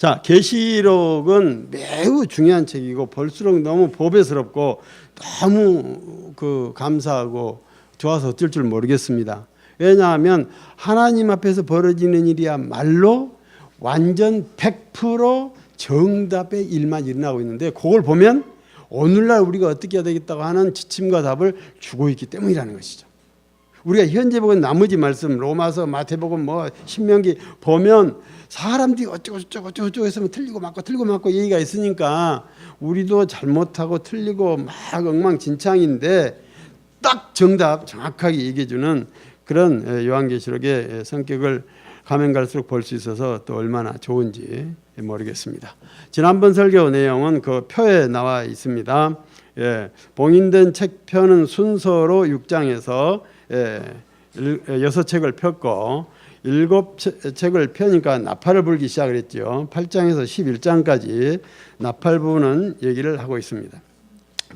자, 계시록은 매우 중요한 책이고 볼수록 너무 보배스럽고 너무 감사하고 좋아서 어쩔 줄 모르겠습니다. 왜냐하면 하나님 앞에서 벌어지는 일이야말로 완전 100% 정답의 일만 일어나고 있는데, 그걸 보면 오늘날 우리가 어떻게 해야 되겠다고 하는 지침과 답을 주고 있기 때문이라는 것이죠. 우리가 현재 보건 나머지 말씀 로마서, 마태복음, 신명기 보면 사람들이 어쩌고 해서 틀리고 맞고 얘기가 있으니까 우리도 잘못하고 틀리고 막 엉망진창인데 딱 정답 정확하게 얘기해주는 그런 요한계시록의 성격을 가면 갈수록 볼 수 있어서 또 얼마나 좋은지 모르겠습니다. 지난번 설교 내용은 그 표에 나와 있습니다. 봉인된 책 표는 순서로 6장에서 6책을 폈고 7책을 펴니까 나팔을 불기 시작을 했죠. 8장에서 11장까지 나팔 부는 얘기를 하고 있습니다.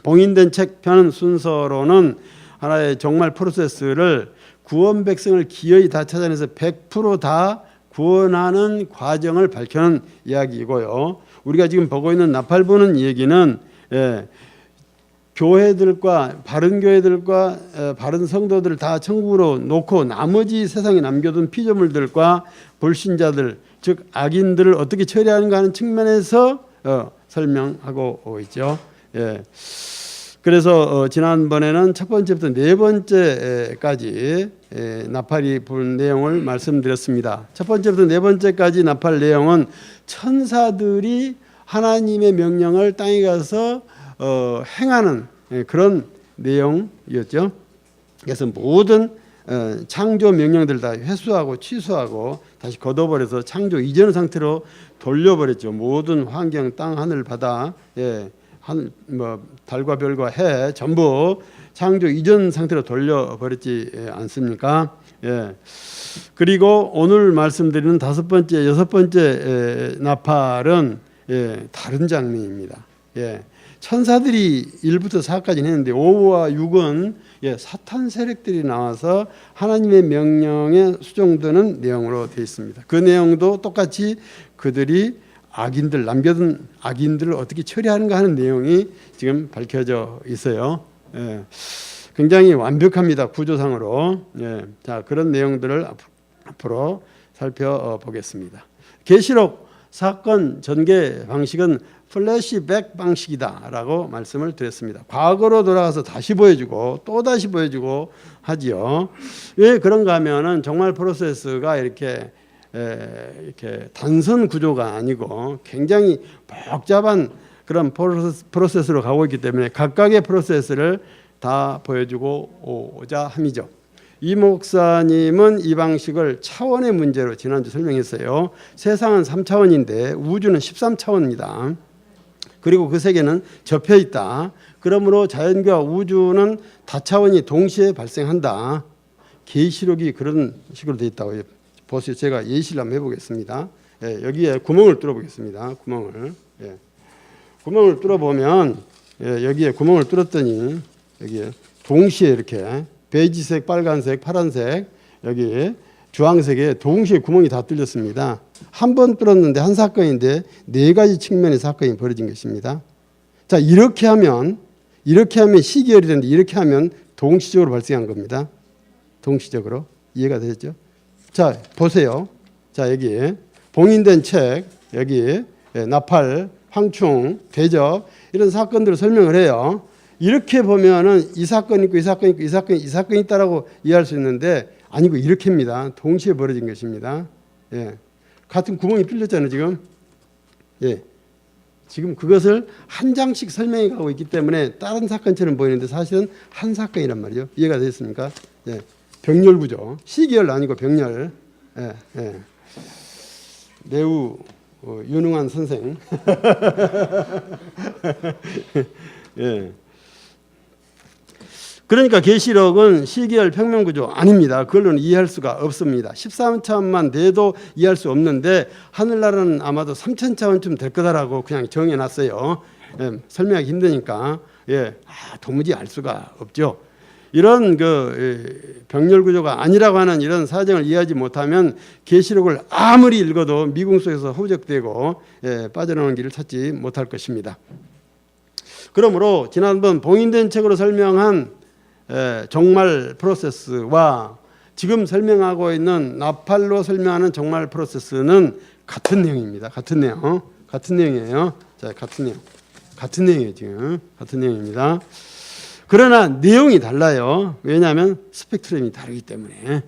봉인된 책 펴는 순서로는 하나의 정말 프로세스를 구원 백성을 기어이 다 찾아내서 100% 구원하는 과정을 밝혀는 이야기이고요. 우리가 지금 보고 있는 나팔 부는 얘기는 교회들과 바른 교회들과 바른 성도들을 다 천국으로 놓고 나머지 세상에 남겨둔 피조물들과 불신자들, 즉 악인들을 어떻게 처리하는가 하는 측면에서 설명하고 있죠. 그래서 지난번에는 첫 번째부터 네 번째까지 나팔이 부는 내용을 말씀드렸습니다. 첫 번째부터 네 번째까지 나팔 내용은 천사들이 하나님의 명령을 땅에 가서 행하는 그런 내용이었죠. 그래서 모든 창조 명령들을 다 회수하고 취소하고 다시 걷어버려서 창조 이전 상태로 돌려버렸죠. 모든 환경, 땅, 하늘, 바다, 달과 별과 해 전부 창조 이전 상태로 돌려버렸지 않습니까? 그리고 오늘 말씀드리는 다섯 번째, 여섯 번째 나팔은 다른 장면입니다. 천사들이 1부터 4까지는 했는데 5와 6은 사탄 세력들이 나와서 하나님의 명령에 수종드는 내용으로 되어 있습니다. 그 내용도 똑같이 그들이 악인들, 남겨둔 악인들을 어떻게 처리하는가 하는 내용이 지금 밝혀져 있어요. 굉장히 완벽합니다. 구조상으로. 자, 그런 내용들을 앞으로 살펴보겠습니다. 계시록 사건 전개 방식은 플래시백 방식이다라고 말씀을 드렸습니다. 과거로 돌아가서 다시 보여주고 또 다시 보여주고 하지요. 왜 그런가 하면은 정말 프로세스가 이렇게 단선 구조가 아니고 굉장히 복잡한 그런 프로세스로 가고 있기 때문에 각각의 프로세스를 다 보여주고 오자 함이죠. 이 목사님은 이 방식을 차원의 문제로 지난주 설명했어요. 세상은 3차원인데 우주는 13차원입니다. 그리고 그 세계는 접혀 있다. 그러므로 자연과 우주는 다차원이 동시에 발생한다. 계시록이 그런 식으로 되어 있다고 보세요. 제가 예시를 한번 해보겠습니다. 여기에 구멍을 뚫어보겠습니다. 구멍을 뚫어보면 여기에 구멍을 뚫었더니 여기에 동시에 이렇게 베이지색, 빨간색, 파란색, 여기 주황색에 동시에 구멍이 다 뚫렸습니다. 한 번 뚫었는데 한 사건인데 네 가지 측면의 사건이 벌어진 것입니다. 자, 이렇게 하면 시계열이 되는데 이렇게 하면 동시적으로 발생한 겁니다. 동시적으로. 이해가 되셨죠? 자, 보세요. 자, 여기 봉인된 책, 여기 나팔, 황충, 대접 이런 사건들을 설명을 해요. 이렇게 보면은 이 사건이 있고 이 사건이 있고 이 사건이 있다라고 이해할 수 있는데 아니고 이렇게입니다. 동시에 벌어진 것입니다. 같은 구멍이 뚫렸잖아요, 지금. 지금 그것을 한 장씩 설명해 가고 있기 때문에 다른 사건처럼 보이는데 사실은 한 사건이란 말이죠. 이해가 되셨습니까? 병렬 구조. 시계열 아니고 병렬. 매우 유능한 선생. 그러니까 계시록은 시계열 평면구조 아닙니다. 그걸로는 이해할 수가 없습니다. 13차원만 돼도 이해할 수 없는데 하늘나라는 아마도 3000차원쯤 될 거다라고 그냥 정해놨어요. 설명하기 힘드니까 도무지 알 수가 없죠. 이런 그 병렬 구조가 아니라고 하는 이런 사정을 이해하지 못하면 계시록을 아무리 읽어도 미궁 속에서 허우적대고 빠져나오는 길을 찾지 못할 것입니다. 그러므로 지난번 봉인된 책으로 설명한 종말 프로세스와 지금 설명하고 있는 나팔로 설명하는 종말 프로세스는 같은 내용입니다. 같은 내용, 같은 내용이에요. 자, 같은 내용, 같은 내용이에요. 지금 같은 내용입니다. 그러나 내용이 달라요. 왜냐하면 스펙트럼이 다르기 때문에.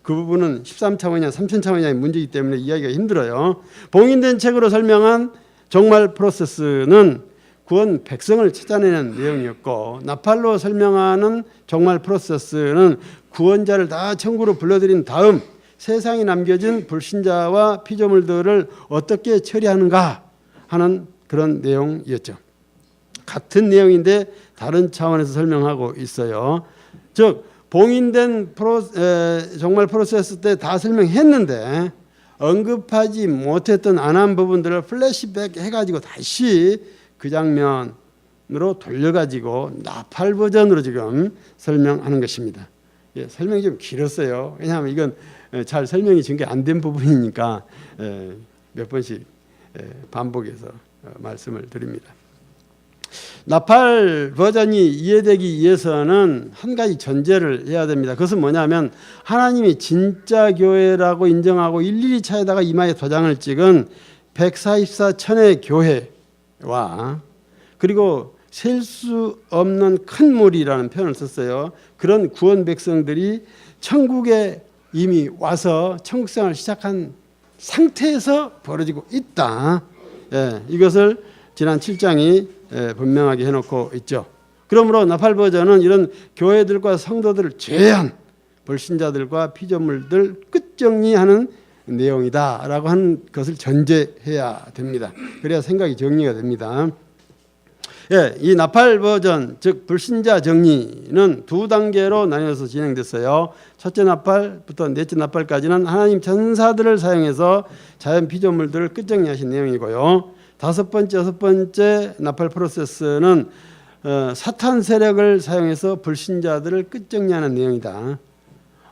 그 부분은 13차원이냐 3000차원이냐의 문제이기 때문에 이야기가 힘들어요. 봉인된 책으로 설명한 종말 프로세스는 구원 백성을 찾아내는 내용이었고, 나팔로 설명하는 종말 프로세스는 구원자를 다 천국으로 불러들인 다음 세상에 남겨진 불신자와 피조물들을 어떻게 처리하는가 하는 그런 내용이었죠. 같은 내용인데 다른 차원에서 설명하고 있어요. 즉 봉인된 종말 프로세스 때 다 설명했는데 언급하지 못했던 안 한 부분들을 플래시백 해가지고 다시 그 장면으로 돌려가지고 나팔 버전으로 지금 설명하는 것입니다. 설명이 좀 길었어요. 왜냐하면 이건 잘 설명이 전개 안 된 부분이니까 몇 번씩 반복해서 말씀을 드립니다. 나팔 버전이 이해되기 위해서는 한 가지 전제를 해야 됩니다. 그것은 뭐냐면 하나님이 진짜 교회라고 인정하고 일일이 차에다가 이마에 도장을 찍은 144천의 교회와 그리고 셀 수 없는 큰 무리라는 표현을 썼어요. 그런 구원 백성들이 천국에 이미 와서 천국생활을 시작한 상태에서 벌어지고 있다. 이것을 지난 7장이 분명하게 해놓고 있죠. 그러므로 나팔 버전은 이런 교회들과 성도들을 제한 불신자들과 피조물들 끝정리하는 내용이다라고 하는 것을 전제해야 됩니다. 그래야 생각이 정리가 됩니다. 이 나팔 버전, 즉 불신자 정리는 두 단계로 나뉘어서 진행됐어요. 첫째 나팔부터 넷째 나팔까지는 하나님 천사들을 사용해서 자연 피조물들을 끝정리하신 내용이고요. 다섯 번째, 여섯 번째 나팔 프로세스는 사탄 세력을 사용해서 불신자들을 끝정리하는 내용이다.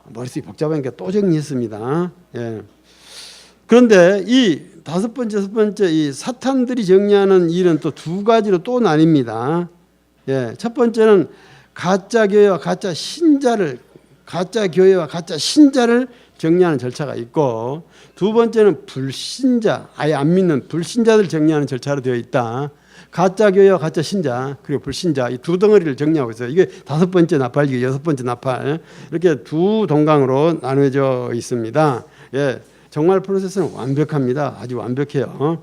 머릿속이 복잡하니까 또 정리했습니다. 그런데 이 다섯 번째, 여섯 번째 이 사탄들이 정리하는 일은 또 두 가지로 또 나뉩니다. 첫 번째는 가짜 교회와 가짜 신자를, 가짜 교회와 가짜 신자를 정리하는 절차가 있고, 두 번째는 불신자, 아예 안 믿는 불신자들 정리하는 절차로 되어 있다. 가짜 교회와 가짜 신자 그리고 불신자 이 두 덩어리를 정리하고 있어요. 이게 다섯 번째 나팔, 이게 여섯 번째 나팔, 이렇게 두 동강으로 나누어져 있습니다. 정말 프로세스는 완벽합니다. 아주 완벽해요.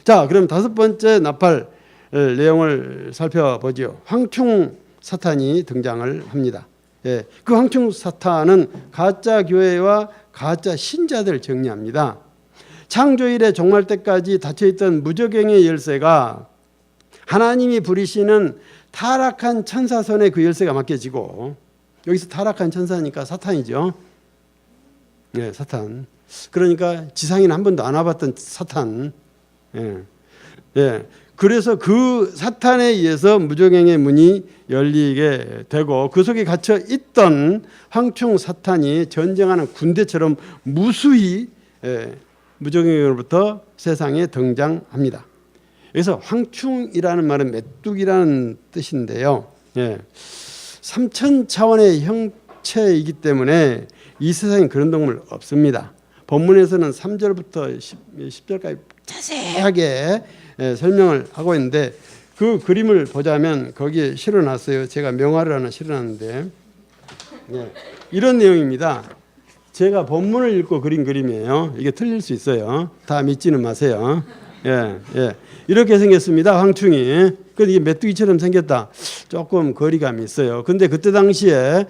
자, 그럼 다섯 번째 나팔 내용을 살펴보죠. 황충 사탄이 등장을 합니다. 그 황충 사탄은 가짜 교회와 가짜 신자들을 정리합니다. 창조일의 종말 때까지 닫혀있던 무저갱의 열쇠가 하나님이 부리시는 타락한 천사 손에 그 열쇠가 맡겨지고, 여기서 타락한 천사니까 사탄이죠. 사탄. 그러니까 지상에는 한 번도 안 와봤던 사탄. 그래서 그 사탄에 의해서 무저갱의 문이 열리게 되고, 그 속에 갇혀 있던 황충 사탄이 전쟁하는 군대처럼 무수히 무저갱으로부터 세상에 등장합니다. 여기서 황충이라는 말은 메뚜기라는 뜻인데요. 3000 차원의 형체이기 때문에 이 세상에 그런 동물 없습니다. 본문에서는 3절부터 10절까지 자세하게 설명을 하고 있는데, 그 그림을 보자면 거기에 실어놨어요. 제가 명화를 하나 실어놨는데 이런 내용입니다. 제가 본문을 읽고 그린 그림이에요. 이게 틀릴 수 있어요. 다 믿지는 마세요. 이렇게 생겼습니다. 황충이. 그런데 이게 메뚜기처럼 생겼다. 조금 거리감이 있어요. 근데 그때 당시에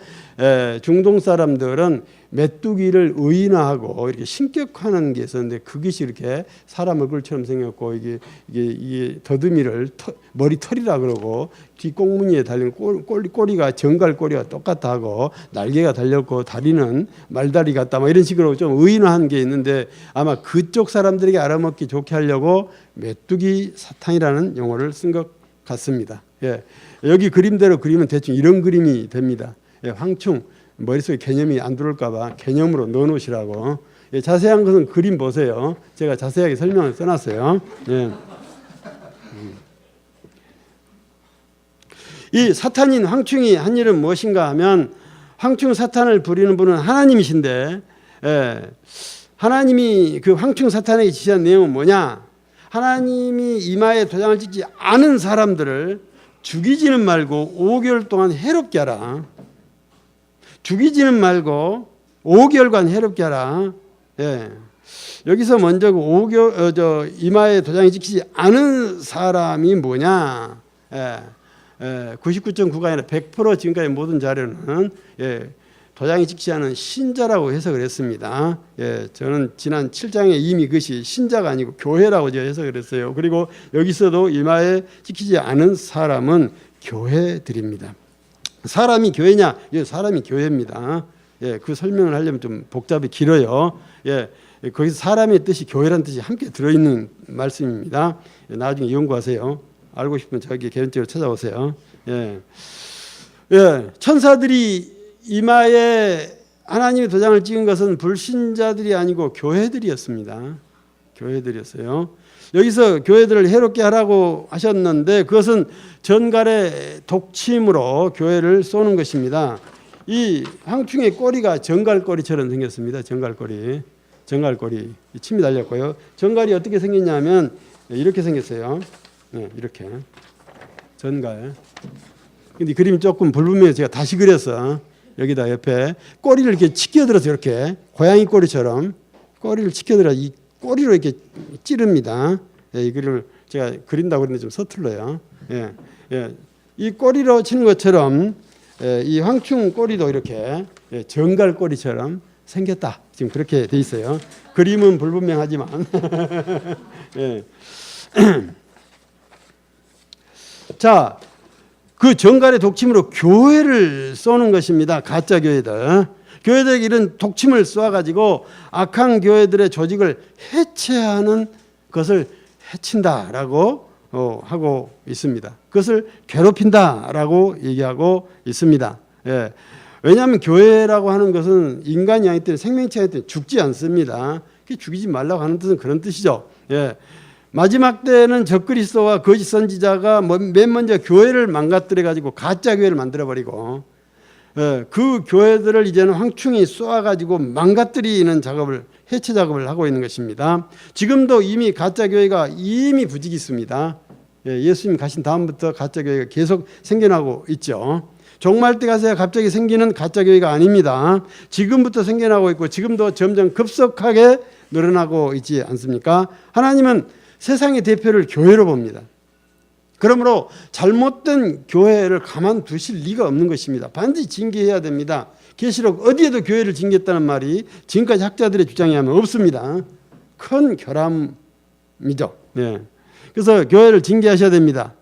중동 사람들은 메뚜기를 의인화하고 이렇게 신격화하는 게 있었는데, 그것이 이렇게 사람 얼굴처럼 생겼고, 이게 더듬이를 머리털이라 그러고, 뒷꽁무니에 달린 꼬리가 정갈 꼬리가 똑같다 하고, 날개가 달렸고, 다리는 말다리 같다, 뭐 이런 식으로 좀 의인화한 게 있는데, 아마 그쪽 사람들에게 알아먹기 좋게 하려고 메뚜기 사탄이라는 용어를 쓴 것 같습니다. 예, 여기 그림대로 그리면 대충 이런 그림이 됩니다. 예, 황충 머릿속에 개념이 안 들어올까봐 개념으로 넣어놓으시라고. 예, 자세한 것은 그림 보세요. 제가 자세하게 설명을 써놨어요. 예. 이 사탄인 황충이 한 일은 무엇인가 하면 황충 사탄을 부리는 분은 하나님이신데 하나님이 그 황충 사탄에게 지시한 내용은 뭐냐? 하나님이 이마에 도장을 찍지 않은 사람들을 죽이지는 말고 5개월 동안 해롭게 하라. 죽이지는 말고 5개월간 해롭게 하라. 예. 여기서 먼저 5개월 이마에 도장이 찍히지 않은 사람이 뭐냐? 99.9가 아니라 100% 지금까지 모든 자료는 도장이 찍히지 않은 신자라고 해석을 했습니다. 저는 지난 7장에 이미 그것이 신자가 아니고 교회라고 제가 해석을 했어요. 그리고 여기서도 이마에 찍히지 않은 사람은 교회들입니다. 사람이 교회냐? 사람이 교회입니다. 그 설명을 하려면 좀 복잡히 길어요. 거기서 사람의 뜻이 교회라는 뜻이 함께 들어있는 말씀입니다. 나중에 연구하세요. 알고 싶으면 저기 개인적으로 찾아오세요. 천사들이 이마에 하나님의 도장을 찍은 것은 불신자들이 아니고 교회들이었습니다. 교회들이었어요. 여기서 교회들을 해롭게 하라고 하셨는데 그것은 전갈의 독침으로 교회를 쏘는 것입니다. 이 황충의 꼬리가 전갈꼬리처럼 생겼습니다. 전갈꼬리. 침이 달렸고요. 전갈이 어떻게 생겼냐면 이렇게 생겼어요. 이렇게 전갈. 근데 그림이 조금 불분명해서 제가 다시 그렸어. 여기다 옆에 꼬리를 이렇게 치켜들어서 이렇게 고양이 꼬리처럼 꼬리를 치켜들어 이 꼬리로 이렇게 찌릅니다. 이 그림을 제가 그린다고 그랬는데 좀 서툴러요. 이 꼬리로 치는 것처럼 이 황충 꼬리도 이렇게 전갈 꼬리처럼 생겼다. 지금 그렇게 돼 있어요. 그림은 불분명하지만 자, 그 전갈의 독침으로 교회를 쏘는 것입니다. 가짜 교회들. 교회들에게 이런 독침을 쏘아가지고 악한 교회들의 조직을 해체하는 것을 해친다라고 하고 있습니다. 그것을 괴롭힌다라고 얘기하고 있습니다. 왜냐하면 교회라고 하는 것은 인간이 아니기 때문에 생명체가 있기 때문에 죽지 않습니다. 죽이지 말라고 하는 뜻은 그런 뜻이죠. 마지막 때는 적그리스도와 거짓 선지자가 맨 먼저 교회를 망가뜨려 가지고 가짜 교회를 만들어 버리고 그 교회들을 이제는 황충이 쏘아 가지고 망가뜨리는 작업을 해체 작업을 하고 있는 것입니다. 지금도 이미 가짜 교회가 이미 부직이 있습니다. 예수님 가신 다음부터 가짜 교회가 계속 생겨나고 있죠. 종말 때 가서야 갑자기 생기는 가짜 교회가 아닙니다. 지금부터 생겨나고 있고 지금도 점점 급속하게 늘어나고 있지 않습니까? 하나님은 세상의 대표를 교회로 봅니다. 그러므로 잘못된 교회를 가만두실 리가 없는 것입니다. 반드시 징계해야 됩니다. 계시록 어디에도 교회를 징계했다는 말이 지금까지 학자들의 주장에 하면 없습니다. 큰 결함이죠. 그래서 교회를 징계하셔야 됩니다.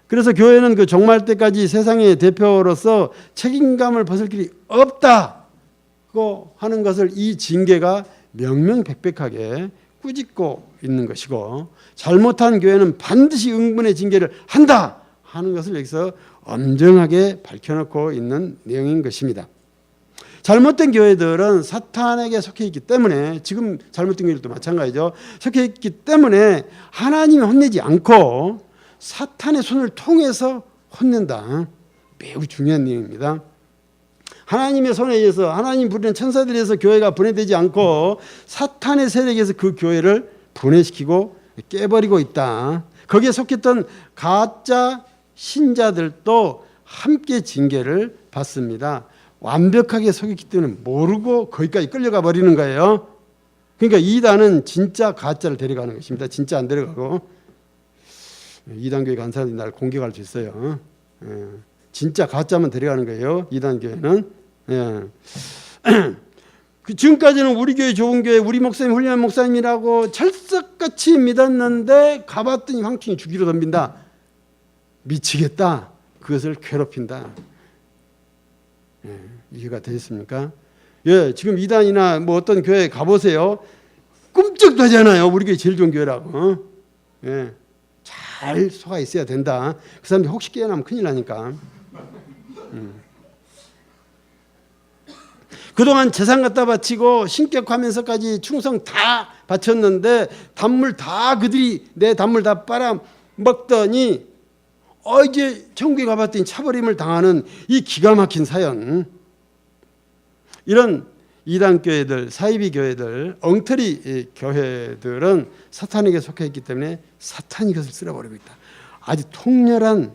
그래서 교회는 그 종말 때까지 세상의 대표로서 책임감을 벗을 길이 없다고 하는 것을 이 징계가 명명백백하게 꾸짖고 있는 것이고 잘못한 교회는 반드시 응분의 징계를 한다 하는 것을 여기서 엄정하게 밝혀놓고 있는 내용인 것입니다. 잘못된 교회들은 사탄에게 속해 있기 때문에 지금 잘못된 교회들도 마찬가지죠. 속해 있기 때문에 하나님이 혼내지 않고 사탄의 손을 통해서 혼낸다. 매우 중요한 내용입니다. 하나님의 손에 의해서 하나님 부르는 천사들에 의해서 교회가 분해되지 않고 사탄의 세력에 의해서 그 교회를 분해시키고 깨버리고 있다. 거기에 속했던 가짜 신자들도 함께 징계를 받습니다. 완벽하게 속였기 때문에 모르고 거기까지 끌려가 버리는 거예요. 그러니까 이단은 진짜 가짜를 데려가는 것입니다. 진짜 안 데려가고 이단 교회 간 사람들이 날 공격할 수 있어요. 진짜 가짜만 데려가는 거예요. 이단 교회는. 지금까지는 우리 교회 좋은 교회 우리 목사님 훌륭한 목사님이라고 철석같이 믿었는데 가봤더니 황충이 죽이러 덤빈다. 미치겠다. 그것을 괴롭힌다. 이해가 되셨습니까? 지금 이단이나 뭐 어떤 교회 가보세요. 꿈쩍도 하지 않아요. 우리 교회 제일 좋은 교회라고. 잘 속아 있어야 된다. 그 사람이 혹시 깨어나면 큰일 나니까. 그동안 재산 갖다 바치고 신격하면서까지 충성 다 바쳤는데 단물 다 그들이 내 단물 다 빨아 먹더니 이제 천국에 가봤더니 차버림을 당하는 이 기가 막힌 사연. 이런 이단 교회들, 사이비 교회들, 엉터리 교회들은 사탄에게 속해 있기 때문에 사탄이 이것을 쓸어버리고 있다. 아주 통렬한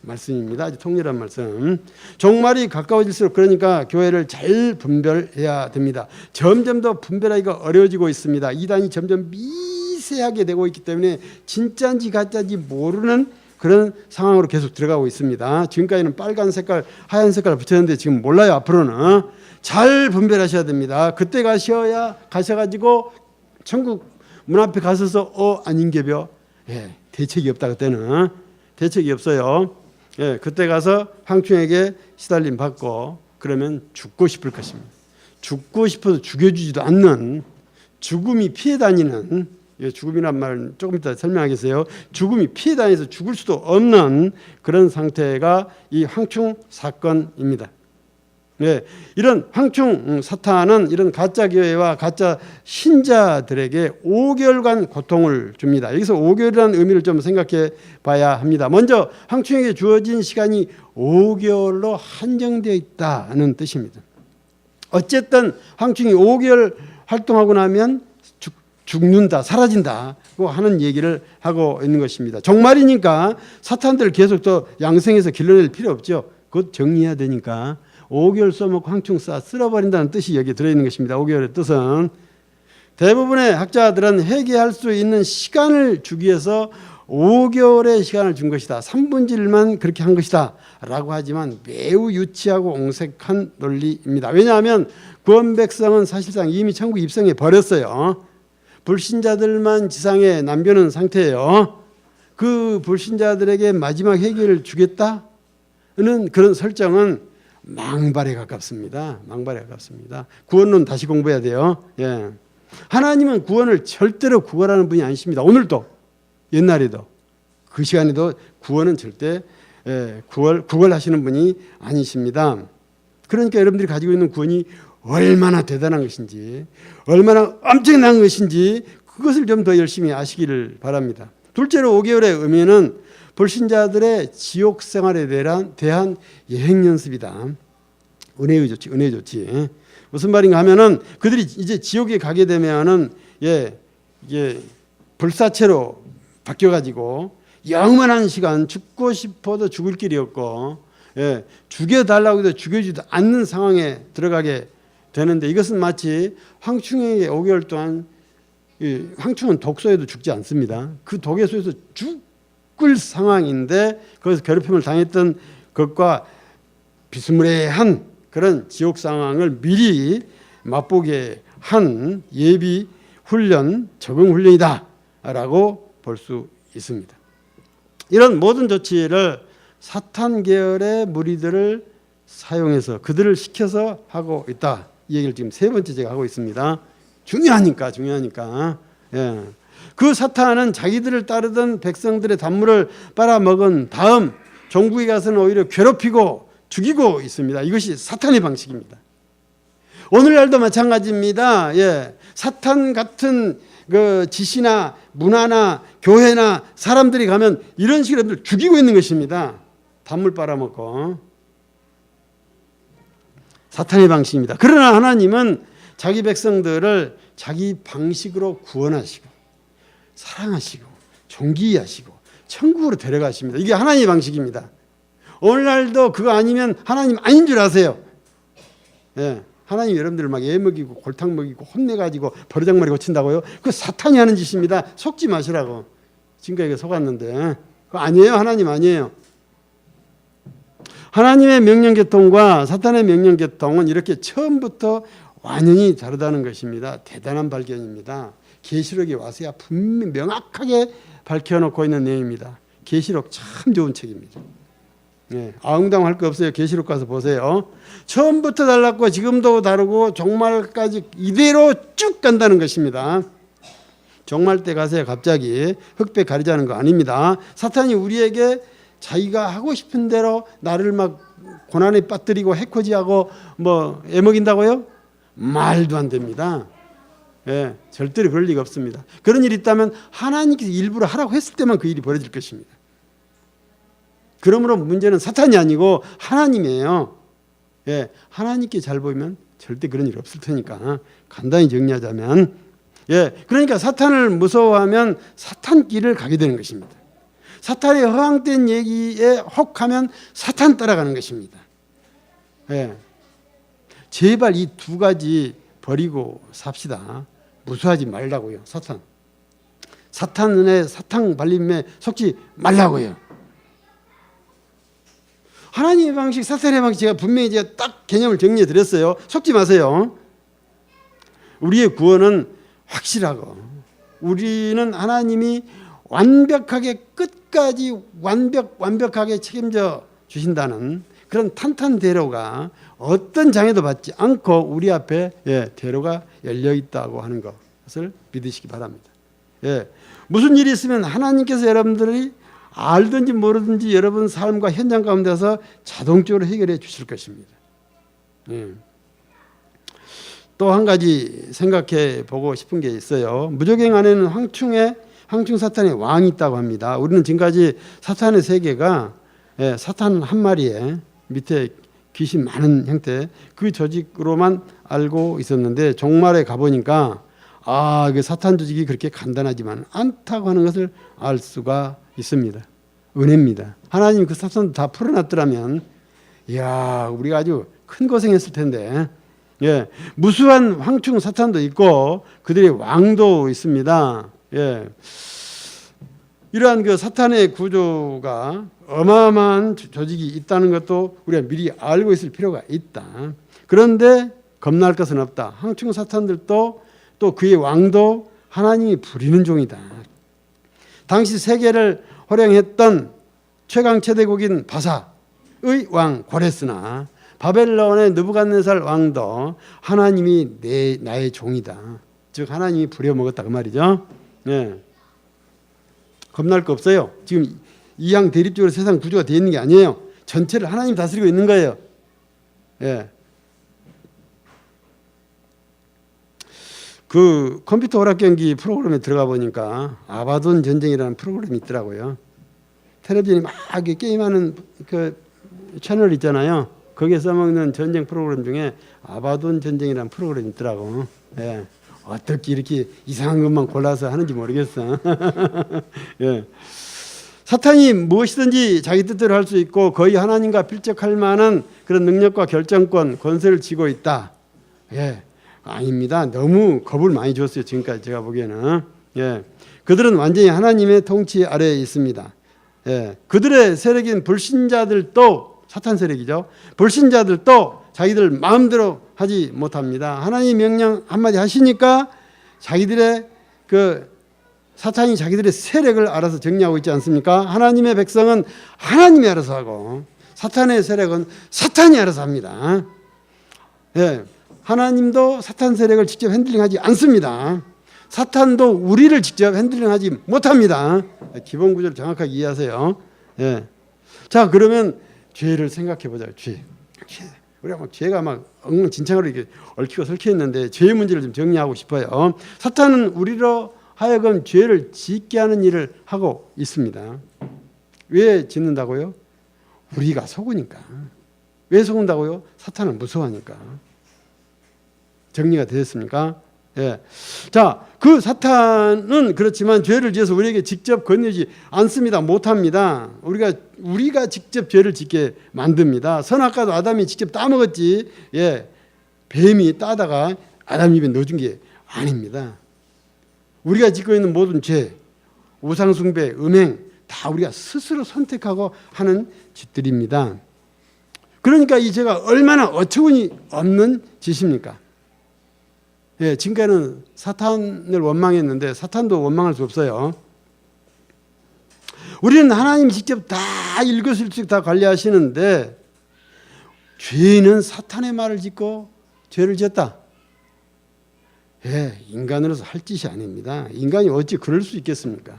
말씀입니다. 아주 통렬한 말씀. 종말이 가까워질수록 그러니까 교회를 잘 분별해야 됩니다. 점점 더 분별하기가 어려워지고 있습니다. 이단이 점점 미세하게 되고 있기 때문에 진짜인지 가짜인지 모르는 그런 상황으로 계속 들어가고 있습니다. 지금까지는 빨간 색깔, 하얀 색깔 붙였는데 지금 몰라요. 앞으로는 잘 분별하셔야 됩니다. 그때 가셔가지고 천국 문 앞에 가서서 아닌게벼. 대책이 없다. 그때는 대책이 없어요. 그때 가서 황충에게 시달림 받고 그러면 죽고 싶을 것입니다. 죽고 싶어서 죽여주지도 않는, 죽음이 피해 다니는, 죽음이란 말 조금 이따 설명하겠어요. 죽음이 피해 다니면서 죽을 수도 없는 그런 상태가 이 황충 사건입니다. 이런 황충 사탄은 이런 가짜 교회와 가짜 신자들에게 5개월간 고통을 줍니다. 여기서 5개월이라는 의미를 좀 생각해 봐야 합니다. 먼저 황충에게 주어진 시간이 5개월로 한정되어 있다는 뜻입니다. 어쨌든 황충이 5개월 활동하고 나면 죽는다, 사라진다고 하는 얘기를 하고 있는 것입니다. 종말이니까 사탄들을 계속 더 양성해서 길러낼 필요 없죠. 그것 정리해야 되니까 5개월 써먹고 황충 쓸어버린다는 뜻이 여기에 들어있는 것입니다. 5개월의 뜻은 대부분의 학자들은 회개할 수 있는 시간을 주기 위해서 5개월의 시간을 준 것이다. 3분의 1만 그렇게 한 것이다 라고 하지만 매우 유치하고 옹색한 논리입니다. 왜냐하면 구원 백성은 사실상 이미 천국 입성해 버렸어요. 불신자들만 지상에 남겨놓은 상태예요. 그 불신자들에게 마지막 회개를 주겠다는 그런 설정은 망발에 가깝습니다. 망발에 가깝습니다. 구원론 다시 공부해야 돼요. 하나님은 구원을 절대로 구걸하는 분이 아니십니다. 오늘도, 옛날에도, 그 시간에도 구원은 절대 구걸하시는 분이 아니십니다. 그러니까 여러분들이 가지고 있는 구원이 얼마나 대단한 것인지, 얼마나 엄청난 것인지 그것을 좀 더 열심히 아시기를 바랍니다. 둘째로 5개월의 의미는 불신자들의 지옥 생활에 대한 여행 연습이다. 은혜의 조치. 무슨 말인가 하면은 그들이 이제 지옥에 가게 되면은 이게 불사체로 바뀌어가지고 영원한 시간 죽고 싶어도 죽을 길이 없고 죽여달라고 해도 죽여주지도 않는 상황에 들어가게 되는데 이것은 마치 황충에게 5개월 동안 황충은 독소에도 죽지 않습니다. 그 독에 쏘여서 죽을 상황인데 거기서 괴롭힘을 당했던 것과 비스무리한 그런 지옥 상황을 미리 맛보게 한 예비 훈련, 적응 훈련이다 라고 볼 수 있습니다. 이런 모든 조치를 사탄 계열의 무리들을 사용해서 그들을 시켜서 하고 있다. 이 얘기를 지금 세 번째 제가 하고 있습니다. 중요하니까. 그 사탄은 자기들을 따르던 백성들의 단물을 빨아먹은 다음 종국에 가서는 오히려 괴롭히고 죽이고 있습니다. 이것이 사탄의 방식입니다. 오늘날도 마찬가지입니다. 사탄 같은 그 지시나 문화나 교회나 사람들이 가면 이런 식으로 죽이고 있는 것입니다. 단물 빨아먹고. 사탄의 방식입니다. 그러나 하나님은 자기 백성들을 자기 방식으로 구원하시고 사랑하시고 존귀하시고 천국으로 데려가십니다. 이게 하나님의 방식입니다. 오늘날도 그거 아니면 하나님 아닌 줄 아세요. 하나님 여러분들을 막 애먹이고 골탕 먹이고 혼내가지고 버르장머리 고친다고요? 그거 사탄이 하는 짓입니다. 속지 마시라고. 지금까지 속았는데 그거 아니에요. 하나님 아니에요. 하나님의 명령계통과 사탄의 명령계통은 이렇게 처음부터 완전히 다르다는 것입니다. 대단한 발견입니다. 계시록에 와서야 분명히 명확하게 밝혀놓고 있는 내용입니다. 계시록 참 좋은 책입니다. 아웅다웅할 거 없어요. 계시록 가서 보세요. 처음부터 달랐고 지금도 다르고 종말까지 이대로 쭉 간다는 것입니다. 종말 때 가서 갑자기 흑백 가리자는 거 아닙니다. 사탄이 우리에게 자기가 하고 싶은 대로 나를 막 고난에 빠뜨리고 해코지하고 뭐 애먹인다고요? 말도 안 됩니다. 예, 절대로 그럴 리가 없습니다. 그런 일이 있다면 하나님께서 일부러 하라고 했을 때만 그 일이 벌어질 것입니다. 그러므로 문제는 사탄이 아니고 하나님이에요. 예, 하나님께 잘 보이면 절대 그런 일이 없을 테니까 간단히 정리하자면, 예, 그러니까 사탄을 무서워하면 사탄 길을 가게 되는 것입니다. 사탄의 허황된 얘기에 혹하면 사탄 따라가는 것입니다. 예, 제발 이 두 가지 버리고 삽시다. 무수하지 말라고요. 사탄의 사탕 발림에 속지 말라고요. 하나님의 방식, 사탄의 방식 제가 분명히 제가 딱 개념을 정리해 드렸어요. 속지 마세요. 우리의 구원은 확실하고 우리는 하나님이 완벽하게 끝까지 완벽하게 책임져 주신다는 그런 탄탄대로가 어떤 장애도 받지 않고 우리 앞에, 예, 대로가 열려 있다고 하는 것을 믿으시기 바랍니다. 예, 무슨 일이 있으면 하나님께서 여러분들이 알든지 모르든지 여러분 삶과 현장 가운데서 자동적으로 해결해 주실 것입니다. 예. 또 한 가지 생각해 보고 싶은 게 있어요. 무적행 안에는 황충 사탄의 왕이 있다고 합니다. 우리는 지금까지 사탄의 세계가, 예, 사탄 한 마리에 밑에 귀신 많은 형태 그 조직으로만 알고 있었는데 종말에 가보니까 그 사탄 조직이 그렇게 간단하지만 않다고 하는 것을 알 수가 있습니다. 은혜입니다. 하나님 그 사탄도 다 풀어놨더라면 이야, 우리가 아주 큰 고생했을 텐데, 예, 무수한 황충 사탄도 있고 그들의 왕도 있습니다. 예, 이러한 그 사탄의 구조가 어마어마한 조직이 있다는 것도 우리가 미리 알고 있을 필요가 있다. 그런데 겁날 것은 없다. 황충 사탄들도 또 그의 왕도 하나님이 부리는 종이다. 당시 세계를 호령했던 최강 최대국인 바사의 왕 고레스나 바벨론의 느부갓네살 왕도 하나님이 나의 종이다. 즉 하나님이 부려먹었다 그 말이죠. 예. 겁날 거 없어요. 지금 이양 대립적으로 세상 구조가 되어 있는 게 아니에요. 전체를 하나님 다스리고 있는 거예요. 예. 그 컴퓨터 오락 경기 프로그램에 들어가 보니까 아바돈 전쟁이라는 프로그램이 있더라고요. 텔레비전이 막 게임하는 그 채널 있잖아요. 거기에 써먹는 전쟁 프로그램 중에 아바돈 전쟁이라는 프로그램이 있더라고. 예. 어떻게 이렇게 이상한 것만 골라서 하는지 모르겠어. 예. 사탄이 무엇이든지 자기 뜻대로 할 수 있고 거의 하나님과 필적할 만한 그런 능력과 결정권, 권세를 쥐고 있다. 예. 아닙니다. 너무 겁을 많이 줬어요. 지금까지 제가 보기에는. 예. 그들은 완전히 하나님의 통치 아래에 있습니다. 예. 그들의 세력인 불신자들도, 사탄 세력이죠. 불신자들도 자기들 마음대로 하지 못합니다. 하나님 명령 한마디 하시니까 자기들의 사탄이 자기들의 세력을 알아서 정리하고 있지 않습니까? 하나님의 백성은 하나님이 알아서 하고 사탄의 세력은 사탄이 알아서 합니다. 예. 하나님도 사탄 세력을 직접 핸들링하지 않습니다. 사탄도 우리를 직접 핸들링하지 못합니다. 기본 구조를 정확하게 이해하세요. 예. 자, 그러면 죄를 생각해 보자. 죄. 우리가 막 죄가 막 엉망진창으로 이렇게 얽히고 설켜 있는데 죄의 문제를 좀 정리하고 싶어요. 사탄은 우리로 하여금 죄를 짓게 하는 일을 하고 있습니다. 왜 짓는다고요? 우리가 속으니까. 왜 속는다고요? 사탄을 무서워하니까. 정리가 되었습니까? 예. 자, 그 사탄은 그렇지만 죄를 지어서 우리에게 직접 건네지 않습니다. 못합니다. 우리가 직접 죄를 짓게 만듭니다. 선악과도 아담이 직접 따먹었지. 예. 뱀이 따다가 아담 입에 넣어준 게 아닙니다. 우리가 짓고 있는 모든 죄, 우상숭배, 음행 다 우리가 스스로 선택하고 하는 짓들입니다. 그러니까 이 죄가 얼마나 어처구니 없는 짓입니까? 예, 지금까지는 사탄을 원망했는데 사탄도 원망할 수 없어요. 우리는 하나님 직접 다 일거수일투족 다 관리하시는데 죄인은 사탄의 말을 짓고 죄를 지었다. 예, 인간으로서 할 짓이 아닙니다. 인간이 어찌 그럴 수 있겠습니까?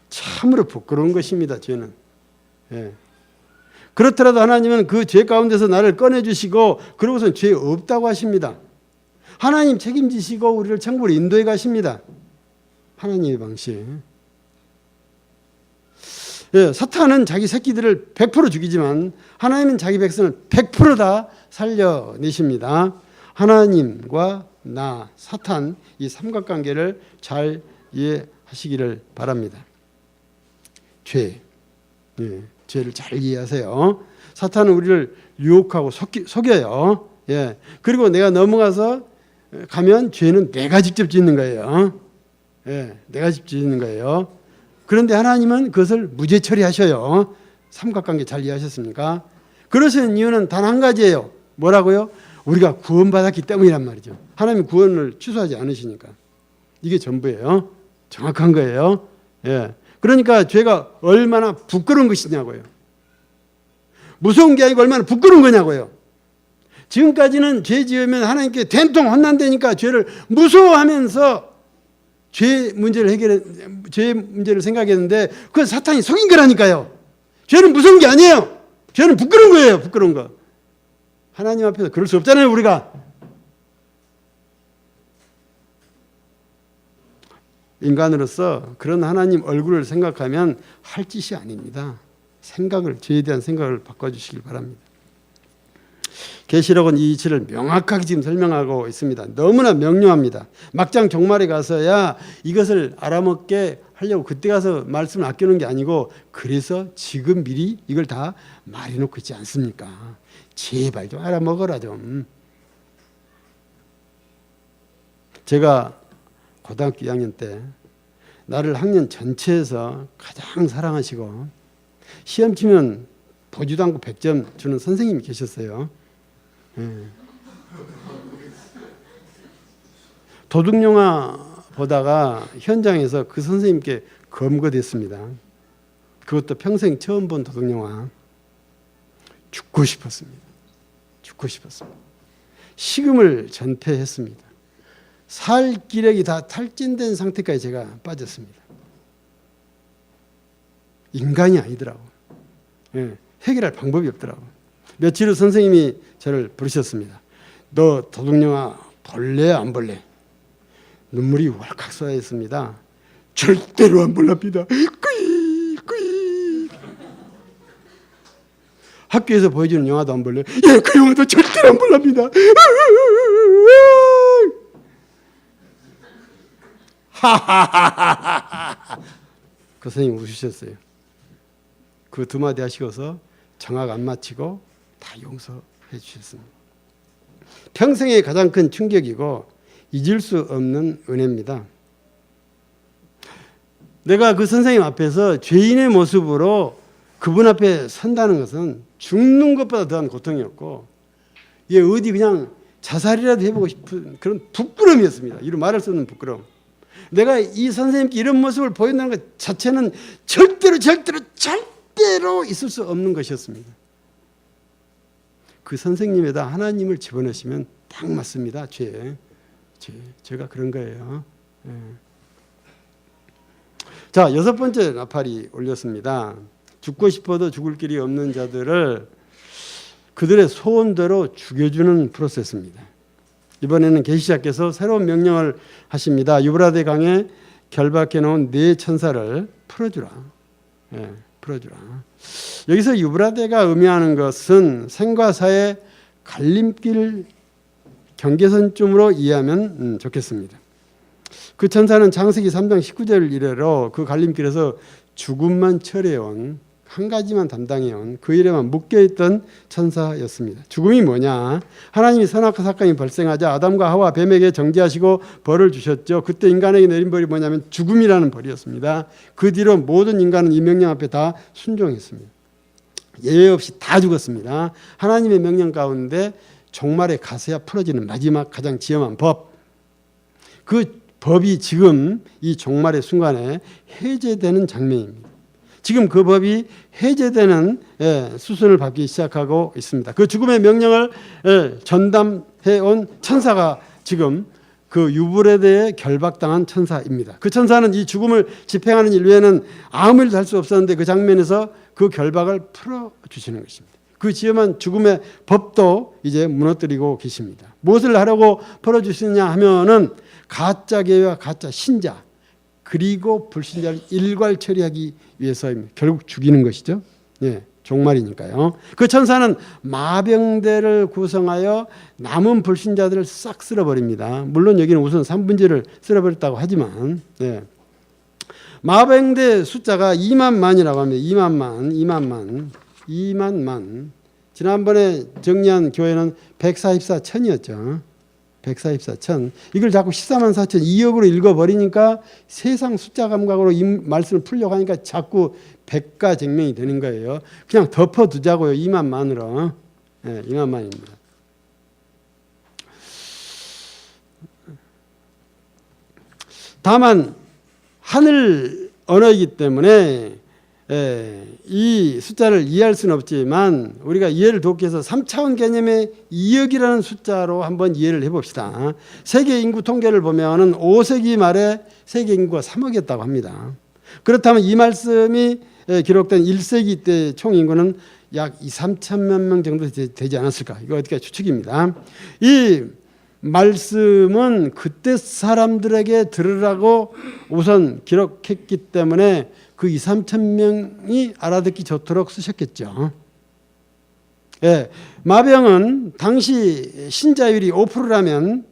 참으로 부끄러운 것입니다. 죄는. 예. 그렇더라도 하나님은 그 죄 가운데서 나를 꺼내주시고 그러고선 죄 없다고 하십니다. 하나님 책임지시고 우리를 천국으로 인도해 가십니다. 하나님의 방식. 예, 사탄은 자기 새끼들을 100% 죽이지만 하나님은 자기 백성을 100%다 살려내십니다. 하나님과 나, 사탄 이 삼각관계를 잘 이해하시기를 바랍니다. 죄, 예, 죄를 잘 이해하세요. 사탄은 우리를 유혹하고 속여요. 예, 그리고 내가 넘어가서 가면 죄는 내가 직접 짓는 거예요. 예, 내가 직접 짓는 거예요. 그런데 하나님은 그것을 무죄 처리하셔요. 삼각관계 잘 이해하셨습니까? 그러시는 이유는 단 한 가지예요. 뭐라고요? 우리가 구원받았기 때문이란 말이죠. 하나님이 구원을 취소하지 않으시니까. 이게 전부예요. 정확한 거예요. 예. 그러니까 죄가 얼마나 부끄러운 것이냐고요. 무서운 게 아니고 얼마나 부끄러운 거냐고요. 지금까지는 죄 지으면 하나님께 된통 혼난다니까 죄를 무서워하면서 죄 문제를 생각했는데 그건 사탄이 속인 거라니까요. 죄는 무서운 게 아니에요. 죄는 부끄러운 거예요. 부끄러운 거. 하나님 앞에서 그럴 수 없잖아요. 우리가. 인간으로서 그런 하나님 얼굴을 생각하면 할 짓이 아닙니다. 죄에 대한 생각을 바꿔주시길 바랍니다. 계시록은 이 이치를 명확하게 지금 설명하고 있습니다. 너무나 명료합니다. 막장 종말에 가서야 이것을 알아먹게 하려고 그때 가서 말씀을 아껴놓은 게 아니고 그래서 지금 미리 이걸 다 말해놓고 있지 않습니까? 제발 좀 알아먹어라 좀. 제가 고등학교 2학년 때 나를 학년 전체에서 가장 사랑하시고 시험 치면 보지도 않고 100점 주는 선생님이 계셨어요. 도둑영화 보다가 현장에서 그 선생님께 검거됐습니다. 그것도 평생 처음 본 도둑영화. 죽고 싶었습니다. 죽고 싶었습니다. 식음을 전폐했습니다. 살 기력이 다 탈진된 상태까지 제가 빠졌습니다. 인간이 아니더라고. 예, 해결할 방법이 없더라고. 며칠 후 선생님이 저를 부르셨습니다. 너 도둑영화 볼래 안 볼래? 눈물이 왈칵 쏟아졌습니다. 절대로 안 볼랍니다. 학교에서 보여주는 영화도 안 볼래요? 예, 그 영화도 절대로 안 볼랍니다. 그 선생님 웃으셨어요. 그 두 마디 하시고서 정학 안 마치고 다 용서해 주셨습니다. 평생의 가장 큰 충격이고 잊을 수 없는 은혜입니다. 내가 그 선생님 앞에서 죄인의 모습으로 그분 앞에 선다는 것은 죽는 것보다 더한 고통이었고 이게 어디 그냥 자살이라도 해보고 싶은 그런 부끄러움이었습니다. 이루 말할 수 없는 부끄러움. 내가 이 선생님께 이런 모습을 보인다는 것 자체는 절대로 있을 수 없는 것이었습니다. 그 선생님에다 하나님을 집어넣으시면 딱 맞습니다. 죄가 그런 거예요. 예. 자, 6번째 나팔이 올렸습니다. 죽고 싶어도 죽을 길이 없는 자들을 그들의 소원대로 죽여주는 프로세스입니다. 이번에는 계시자께서 새로운 명령을 하십니다. 유브라데 강에 결박해 놓은 4 천사를 풀어주라. 예, 풀어주라. 여기서 유브라데가 의미하는 것은 생과 사의 갈림길 경계선쯤으로 이해하면 좋겠습니다. 그 천사는 창세기 3장 19절 이래로 그 갈림길에서 죽음만 철회해온 한 가지만 담당해온 그 일에만 묶여있던 천사였습니다. 죽음이 뭐냐? 하나님이 선악과 사건이 발생하자 아담과 하와 뱀에게 정죄하시고 벌을 주셨죠. 그때 인간에게 내린 벌이 뭐냐면 죽음이라는 벌이었습니다. 그 뒤로 모든 인간은 이 명령 앞에 다 순종했습니다. 예외 없이 다 죽었습니다. 하나님의 명령 가운데 종말에 가서야 풀어지는 마지막 가장 지엄한 법. 그 법이 지금 이 종말의 순간에 해제되는 장면입니다. 지금 그 법이 해제되는 수순을 밟기 시작하고 있습니다. 그 죽음의 명령을 전담해 온 천사가 지금 그 유브레드에 결박당한 천사입니다. 그 천사는 이 죽음을 집행하는 일 외에는 아무 일도 할 수 없었는데 그 장면에서 그 결박을 풀어주시는 것입니다. 그 지엄한 죽음의 법도 이제 무너뜨리고 계십니다. 무엇을 하려고 풀어주시느냐 하면은 가짜 교회와 가짜 신자 그리고 불신자를 일괄 처리하기 위해서입니다. 결국 죽이는 것이죠. 예, 종말이니까요. 그 천사는 마병대를 구성하여 남은 불신자들을 싹 쓸어버립니다. 물론 여기는 우선 3분제를 쓸어버렸다고 하지만 예. 마병대 숫자가 2만만이라고 합니다. 2만만. 지난번에 정리한 교회는 144천이었죠. 144천. 이걸 자꾸 14만 4천 2억으로 읽어버리니까 세상 숫자 감각으로 이 말씀을 풀려고 하니까 자꾸 백가쟁명이 되는 거예요. 그냥 덮어두자고요. 2만만으로. 네, 2만만입니다. 다만 하늘 언어이기 때문에 이 숫자를 이해할 수는 없지만 우리가 이해를 돕기 위해서 3차원 개념의 2억이라는 숫자로 한번 이해를 해봅시다. 세계 인구 통계를 보면 5세기 말에 세계 인구가 3억이었다고 합니다. 그렇다면 이 말씀이 기록된 1세기 때 총 인구는 약 2, 3천만 명 정도 되지 않았을까. 이거 어떻게 추측입니다. 이 말씀은 그때 사람들에게 들으라고 우선 기록했기 때문에 그 2, 3천 명이 알아듣기 좋도록 쓰셨겠죠. 예, 마병은 당시 신자율이 5%라면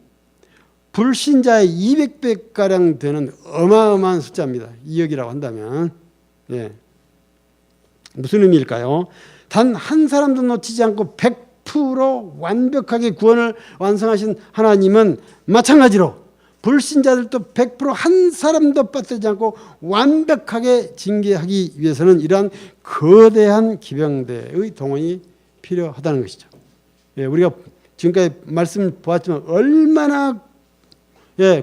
불신자의 200배가량 되는 어마어마한 숫자입니다. 2억이라고 한다면. 예. 무슨 의미일까요? 단 한 사람도 놓치지 않고 100% 완벽하게 구원을 완성하신 하나님은 마찬가지로 불신자들도 100% 한 사람도 빠뜨리지 않고 완벽하게 징계하기 위해서는 이러한 거대한 기병대의 동원이 필요하다는 것이죠. 예, 우리가 지금까지 말씀 보았지만 얼마나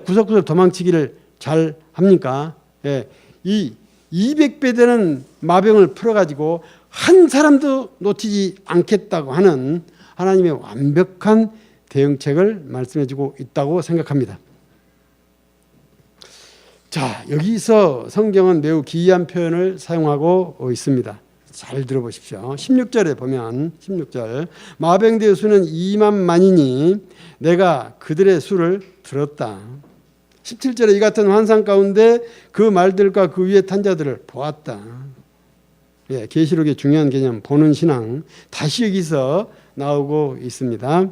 구석구석 도망치기를 잘 합니까? 예, 이 200배 되는 마병을 풀어가지고 한 사람도 놓치지 않겠다고 하는 하나님의 완벽한 대응책을 말씀해주고 있다고 생각합니다. 자, 여기서 성경은 매우 기이한 표현을 사용하고 있습니다. 잘 들어보십시오. 16절에 보면 16절 마병대의 수는 2만만이니 내가 그들의 수를 들었다. 17절에 이 같은 환상 가운데 그 말들과 그 위에 탄 자들을 보았다. 예, 계시록의 중요한 개념 보는 신앙 다시 여기서 나오고 있습니다.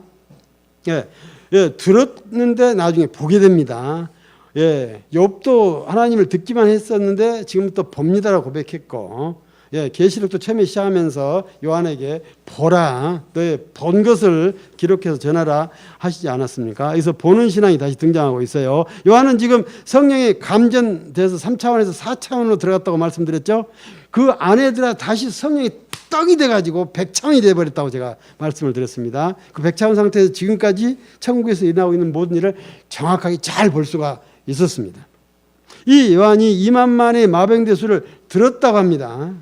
들었는데 나중에 보게 됩니다. 욥도 하나님을 듣기만 했었는데 지금부터 봅니다라고 고백했고, 계시록도 처음에 시작하면서 요한에게 보라, 너의 본 것을 기록해서 전하라 하시지 않았습니까? 그래서 보는 신앙이 다시 등장하고 있어요. 요한은 지금 성령이 감전돼서 3차원에서 4차원으로 들어갔다고 말씀드렸죠. 그 안에 들어 다시 성령이 떡이 돼가지고 100차원이 돼버렸다고 제가 말씀을 드렸습니다. 그 100차원 상태에서 지금까지 천국에서 일어나고 있는 모든 일을 정확하게 잘 볼 수가 있었습니다. 이 요한이 2만만의 마병대 수를 들었다고 합니다.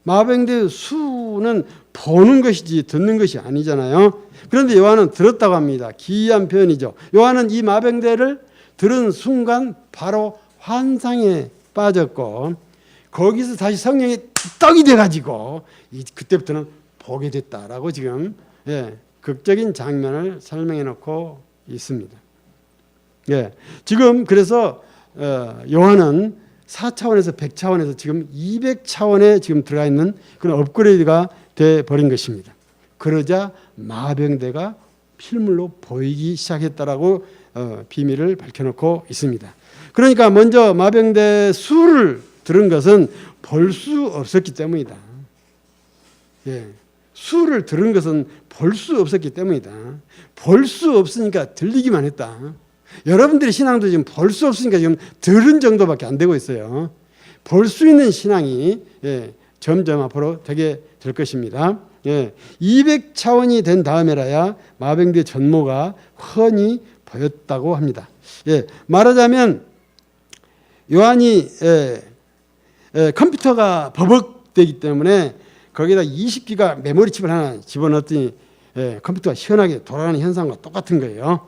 마병대 수는 보는 것이지 듣는 것이 아니잖아요. 그런데 요한은 들었다고 합니다. 기이한 표현이죠. 요한은 이 마병대를 들은 순간 바로 환상에 빠졌고 거기서 다시 성령이 떡이 돼가지고 그때부터는 보게 됐다라고 지금 극적인 장면을 설명해 놓고 있습니다. 지금 그래서 요한은 4차원에서 100차원에서 지금 200차원에 지금 들어가 있는 그런 업그레이드가 돼 버린 것입니다. 그러자 마병대가 실물로 보이기 시작했다라고 비밀을 밝혀놓고 있습니다. 그러니까 먼저 마병대 수를 들은 것은 볼 수 없었기 때문이다. 수를 들은 것은 볼 수 없었기 때문이다. 볼 수 없으니까 들리기만 했다. 여러분들의 신앙도 지금 볼 수 없으니까 지금 들은 정도밖에 안 되고 있어요. 볼 수 있는 신앙이 점점 앞으로 되게 될 것입니다. 200차원이 된 다음에라야 마병대 전모가 훤히 보였다고 합니다. 말하자면 요한이 컴퓨터가 버벅대기 때문에 거기다 20기가 메모리칩을 하나 집어넣었더니 컴퓨터가 시원하게 돌아가는 현상과 똑같은 거예요.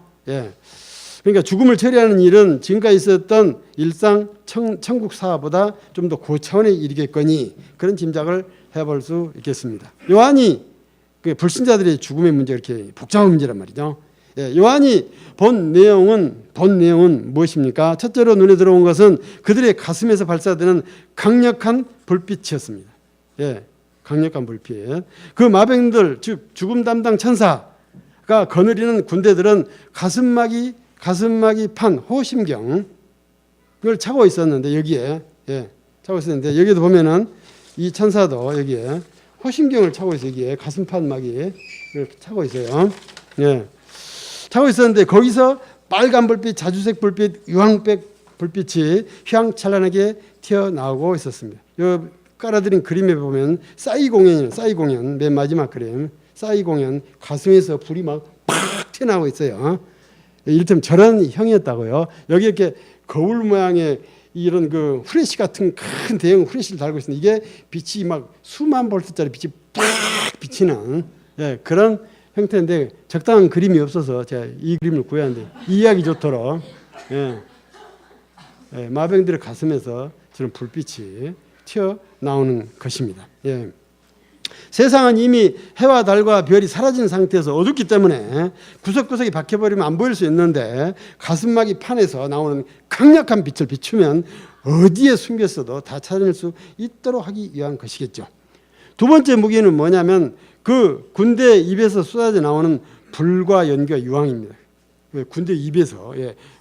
그러니까 죽음을 처리하는 일은 지금까지 있었던 일상 천국 사보다 좀 더 고차원에 이르겠거니 그런 짐작을 해볼 수 있겠습니다. 요한이 그 불신자들의 죽음의 문제 이렇게 복잡한 문제란 말이죠. 예, 요한이 본 내용은 무엇입니까? 첫째로 눈에 들어온 것은 그들의 가슴에서 발사되는 강력한 불빛이었습니다. 예, 강력한 불빛. 그 마병들 즉 죽음 담당 천사가 거느리는 군대들은 가슴막이 판 호심경을 차고 있었는데 여기에 차고 있었는데 여기도 보면은 이 천사도 여기에 호심경을 차고 있어요. 여기에 가슴판 막이 이렇게 차고 있어요. 예. 차고 있었는데 거기서 빨간 불빛, 자주색 불빛, 유황백 불빛이 휘황찬란하게 튀어나오고 있었습니다. 요 깔아드린 그림에 보면 싸이 공연 맨 마지막 그림 싸이 공연 가슴에서 불이 막 팍 튀어나오고 있어요. 이를테면 저런 형이었다고요. 여기 이렇게 거울 모양의 이런 그 후레쉬 같은 큰 대형 후레쉬를 달고 있는데 이게 빛이 막 수만 볼트짜리 빛이 팍 비치는 그런 형태인데 적당한 그림이 없어서 제가 이 그림을 구해왔는데 이해하기 좋도록 마병들의 가슴에서 저런 불빛이 튀어나오는 것입니다. 세상은 이미 해와 달과 별이 사라진 상태에서 어둡기 때문에 구석구석이 박혀버리면 안 보일 수 있는데 가슴막이 판에서 나오는 강력한 빛을 비추면 어디에 숨겼어도 다 찾아낼 수 있도록 하기 위한 것이겠죠. 두 번째 무기는 뭐냐면 그 군대 입에서 쏟아져 나오는 불과 연기와 유황입니다. 군대 입에서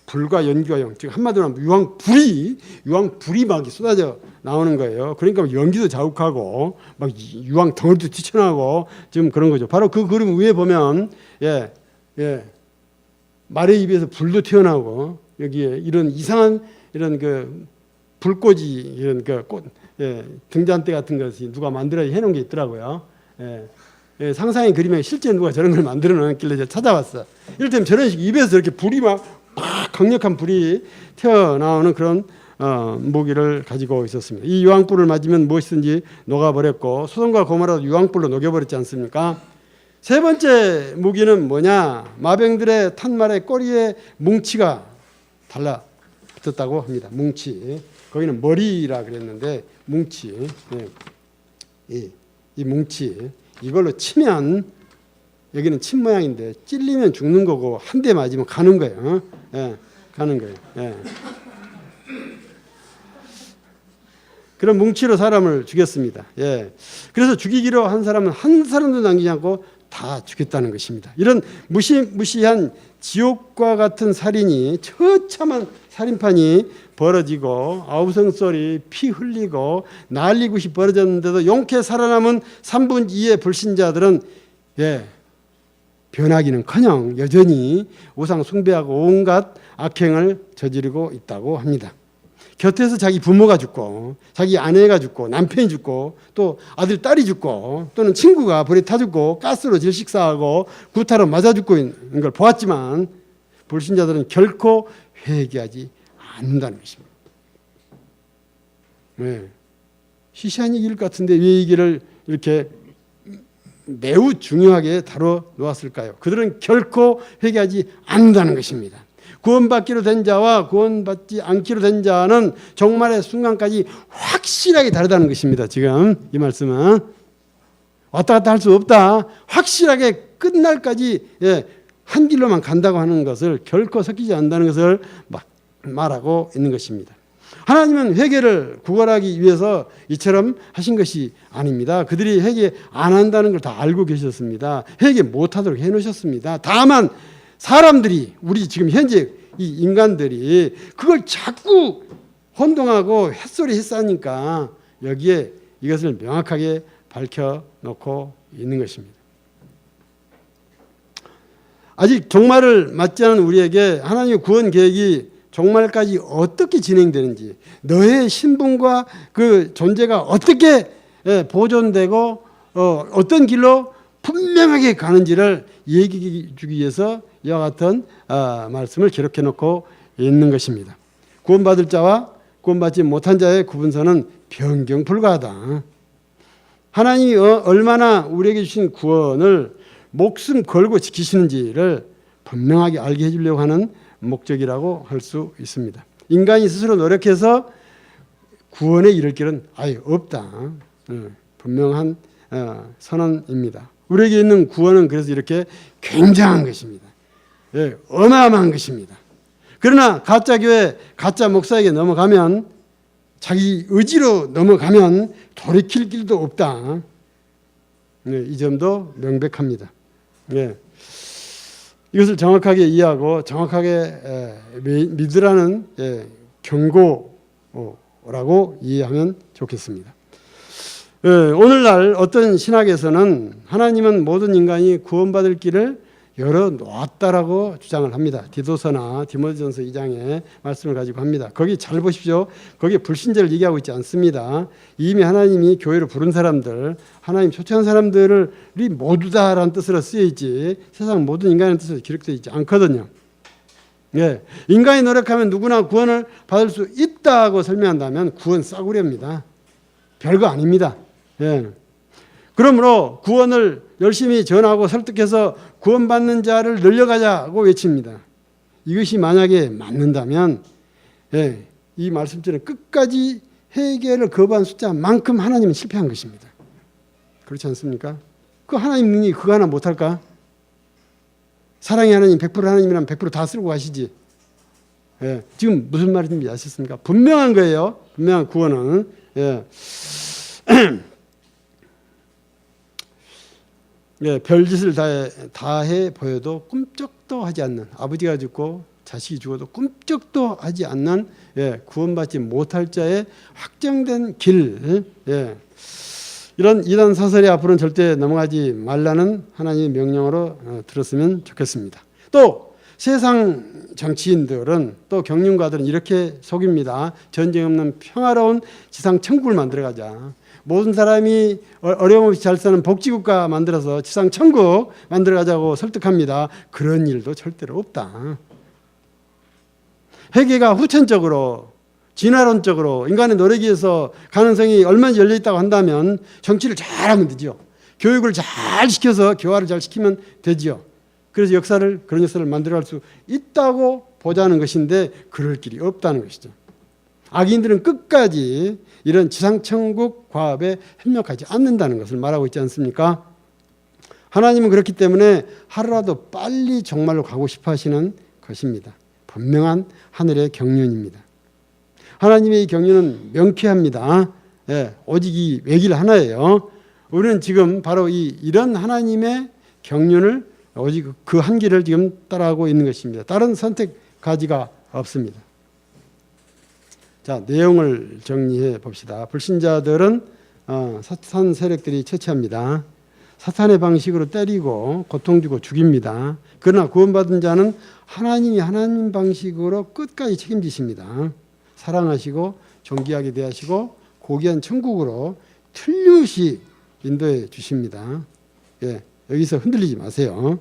불과 연기와 유황, 즉 한마디로 하면 유황불이 막 쏟아져 나오는 거예요. 그러니까 연기도 자욱하고 막 유황 덩어리도 튀쳐나오고 지금 그런 거죠. 바로 그 그림 위에 보면 말의 입에서 불도 튀어나오고 여기에 이런 이상한 이런 그 불꽃이 이런 그 꽃 등잔대 같은 것이 누가 만들어 해놓은 게 있더라고요. 상상의 그림에 실제 누가 저런 걸 만들어 놓았길래 제가 찾아봤어. 이를테면 저런 식 입에서 이렇게 불이 막 강력한 불이 튀어나오는 그런 무기를 가지고 있었습니다. 이 유황불을 맞으면 무엇이든지 녹아버렸고 소돔과 고모라도 유황불로 녹여버렸지 않습니까? 세 번째 무기는 뭐냐? 마병들의 탄말의 꼬리에 뭉치가 달라붙었다고 합니다. 뭉치. 거기는 머리라 그랬는데 뭉치. 이 뭉치. 이걸로 치면 여기는 침 모양인데 찔리면 죽는 거고 한 대 맞으면 가는 거예요. 가는 거예요. 그런 뭉치로 사람을 죽였습니다. 그래서 죽이기로 한 사람은 한 사람도 남기지 않고 다 죽였다는 것입니다. 이런 무시무시한 지옥과 같은 살인이 처참한 살인판이 벌어지고 아우성 소리, 피 흘리고 난리굿이 벌어졌는데도 용케 살아남은 3분 2의 불신자들은 변하기는커녕 여전히 우상 숭배하고 온갖 악행을 저지르고 있다고 합니다. 곁에서 자기 부모가 죽고 자기 아내가 죽고 남편이 죽고 또 아들 딸이 죽고 또는 친구가 불에 타 죽고 가스로 질식사하고 구타로 맞아 죽고 있는 걸 보았지만 불신자들은 결코 회개하지 않는다는 것입니다. 시시한 얘기일 것 같은데 왜 이 얘기를 이렇게 매우 중요하게 다뤄 놓았을까요? 그들은 결코 회개하지 않는다는 것입니다. 구원받기로 된 자와 구원받지 않기로 된 자는 종말의 순간까지 확실하게 다르다는 것입니다. 지금 이 말씀은 왔다 갔다 할 수 없다. 확실하게 끝날까지 한 길로만 간다고 하는 것을 결코 섞이지 않는다는 것을 말하고 있는 것입니다. 하나님은 회개를 구걸하기 위해서 이처럼 하신 것이 아닙니다. 그들이 회개 안 한다는 걸 다 알고 계셨습니다. 회개 못하도록 해놓으셨습니다. 다만 사람들이 우리 지금 현재 이 인간들이 그걸 자꾸 혼동하고 햇소리 햇싸니까 여기에 이것을 명확하게 밝혀놓고 있는 것입니다. 아직 종말을 맞지 않은 우리에게 하나님의 구원 계획이 종말까지 어떻게 진행되는지 너의 신분과 그 존재가 어떻게 보존되고 어떤 길로 분명하게 가는지를 얘기해 주기 위해서 이와 같은 말씀을 기록해 놓고 있는 것입니다. 구원받을 자와 구원받지 못한 자의 구분선은 변경불가하다. 하나님이 얼마나 우리에게 주신 구원을 목숨 걸고 지키시는지를 분명하게 알게 해주려고 하는 목적이라고 할 수 있습니다. 인간이 스스로 노력해서 구원에 이를 길은 아예 없다. 분명한 선언입니다. 우리에게 있는 구원은 그래서 이렇게 굉장한 것입니다. 예, 어마어마한 것입니다. 그러나 가짜 교회, 가짜 목사에게 넘어가면, 자기 의지로 넘어가면 돌이킬 길도 없다. 이 점도 명백합니다. 이것을 정확하게 이해하고 정확하게 믿으라는 경고라고 이해하면 좋겠습니다. 오늘날 어떤 신학에서는 하나님은 모든 인간이 구원받을 길을 열어놓았다라고 주장을 합니다. 디도서나 디모데전서 2장의 말씀을 가지고 합니다. 거기 잘 보십시오. 거기에 불신자를 얘기하고 있지 않습니다. 이미 하나님이 교회로 부른 사람들, 하나님 초청한 사람들이 모두다라는 뜻으로 쓰여있지 세상 모든 인간의 뜻으로 기록되어 있지 않거든요. 인간이 노력하면 누구나 구원을 받을 수 있다고 설명한다면 구원 싸구려입니다. 별거 아닙니다. 그러므로 구원을 열심히 전하고 설득해서 구원받는 자를 늘려가자고 외칩니다. 이것이 만약에 맞는다면 이 말씀처럼 끝까지 회개를 거부한 숫자만큼 하나님은 실패한 것입니다. 그렇지 않습니까? 그 하나님 능력이 그거 하나 못할까? 사랑의 하나님 100% 하나님이라면 100% 다 쓰고 가시지. 지금 무슨 말인지 아셨습니까? 분명한 거예요. 분명한 구원은. 별짓을 다해 보여도 꿈쩍도 하지 않는, 아버지가 죽고 자식이 죽어도 꿈쩍도 하지 않는 구원받지 못할 자의 확정된 길, 이런 이단 사설이 앞으로는 절대 넘어가지 말라는 하나님의 명령으로 들었으면 좋겠습니다. 또 세상 정치인들은, 또 경륜가들은 이렇게 속입니다. 전쟁 없는 평화로운 지상 천국을 만들어가자. 모든 사람이 어려움 없이 잘 사는 복지국가 만들어서 지상 천국 만들어가자고 설득합니다. 그런 일도 절대로 없다. 회개가 후천적으로, 진화론적으로 인간의 노력에 의해서 가능성이 얼마나 열려있다고 한다면 정치를 잘하면 되죠. 교육을 잘 시켜서 교화를 잘 시키면 되죠. 그래서 그런 역사를 만들어갈 수 있다고 보자는 것인데 그럴 길이 없다는 것이죠. 악인들은 끝까지 이런 지상천국 과업에 협력하지 않는다는 것을 말하고 있지 않습니까? 하나님은 그렇기 때문에 하루라도 빨리 정말로 가고 싶어 하시는 것입니다. 분명한 하늘의 경륜입니다. 하나님의 이 경륜은 명쾌합니다. 오직 이 외길 하나예요. 우리는 지금 바로 이런 하나님의 경륜을 오직 그 한 길을 지금 따라가고 있는 것입니다. 다른 선택 가지가 없습니다. 자, 내용을 정리해 봅시다. 불신자들은 사탄 세력들이 처치합니다. 사탄의 방식으로 때리고 고통 주고 죽입니다. 그러나 구원받은 자는 하나님이 하나님 방식으로 끝까지 책임지십니다. 사랑하시고 존귀하게 대하시고 고귀한 천국으로 틀림없이 인도해 주십니다. 여기서 흔들리지 마세요.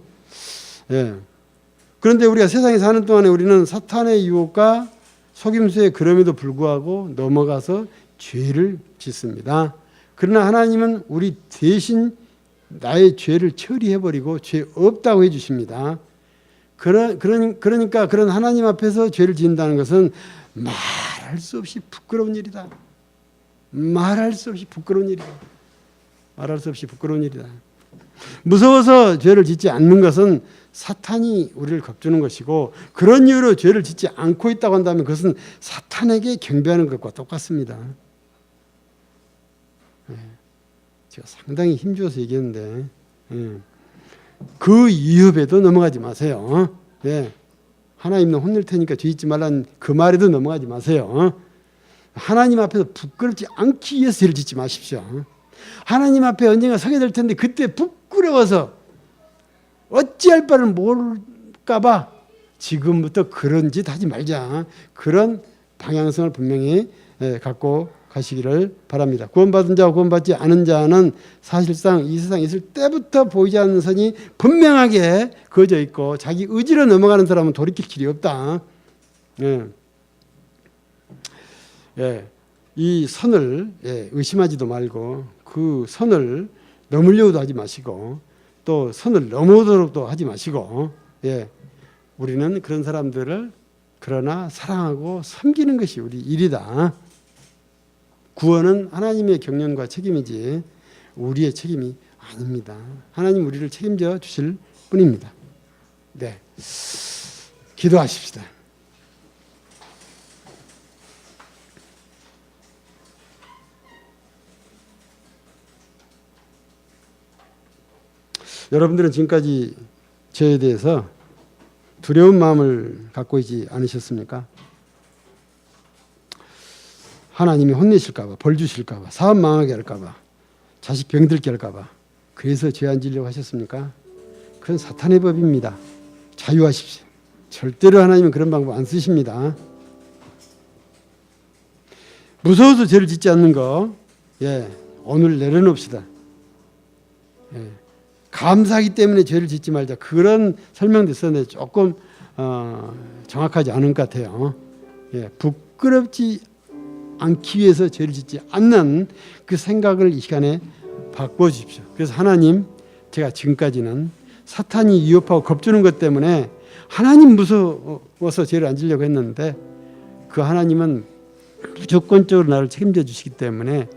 그런데 우리가 세상에 사는 동안에 우리는 사탄의 유혹과 속임수에 그럼에도 불구하고 넘어가서 죄를 짓습니다. 그러나 하나님은 우리 대신 나의 죄를 처리해버리고 죄 없다고 해주십니다. 그러니까 그런 하나님 앞에서 죄를 지은다는 것은 말할 수 없이 부끄러운 일이다. 말할 수 없이 부끄러운 일이다. 말할 수 없이 부끄러운 일이다. 무서워서 죄를 짓지 않는 것은 사탄이 우리를 겁주는 것이고, 그런 이유로 죄를 짓지 않고 있다고 한다면 그것은 사탄에게 경배하는 것과 똑같습니다. 제가 상당히 힘주어서 얘기했는데 그 위협에도 넘어가지 마세요. 하나님은 혼낼 테니까 죄 짓지 말라는 그 말에도 넘어가지 마세요. 하나님 앞에서 부끄럽지 않기 위해서 죄를 짓지 마십시오. 하나님 앞에 언젠가 서게 될 텐데 그때 부끄러워서 어찌할 바를 모를까봐 지금부터 그런 짓 하지 말자. 그런 방향성을 분명히 갖고 가시기를 바랍니다. 구원받은 자와 구원받지 않은 자는 사실상 이 세상에 있을 때부터 보이지 않는 선이 분명하게 그어져 있고, 자기 의지로 넘어가는 사람은 돌이킬 길이 없다. 이 선을 의심하지도 말고 그 선을 넘으려고도 하지 마시고 또 선을 넘어오도록도 하지 마시고 우리는 그런 사람들을 그러나 사랑하고 섬기는 것이 우리 일이다. 구원은 하나님의 경륜과 책임이지 우리의 책임이 아닙니다. 하나님 우리를 책임져 주실 뿐입니다. 네, 기도하십시다. 여러분들은 지금까지 죄에 대해서 두려운 마음을 갖고 있지 않으셨습니까? 하나님이 혼내실까 봐, 벌 주실까 봐, 사업 망하게 할까 봐, 자식 병들게 할까 봐, 그래서 죄 안 지려고 하셨습니까? 그건 사탄의 법입니다. 자유하십시오. 절대로 하나님은 그런 방법 안 쓰십니다. 무서워서 죄를 짓지 않는 거, 오늘 내려놓읍시다. 감사하기 때문에 죄를 짓지 말자. 그런 설명도 있었는데 조금 정확하지 않은 것 같아요. 부끄럽지 않기 위해서 죄를 짓지 않는 그 생각을 이 시간에 바꿔주십시오. 그래서 하나님, 제가 지금까지는 사탄이 위협하고 겁주는 것 때문에 하나님 무서워서 죄를 안 지려고 했는데 그 하나님은 무조건적으로 나를 책임져 주시기 때문에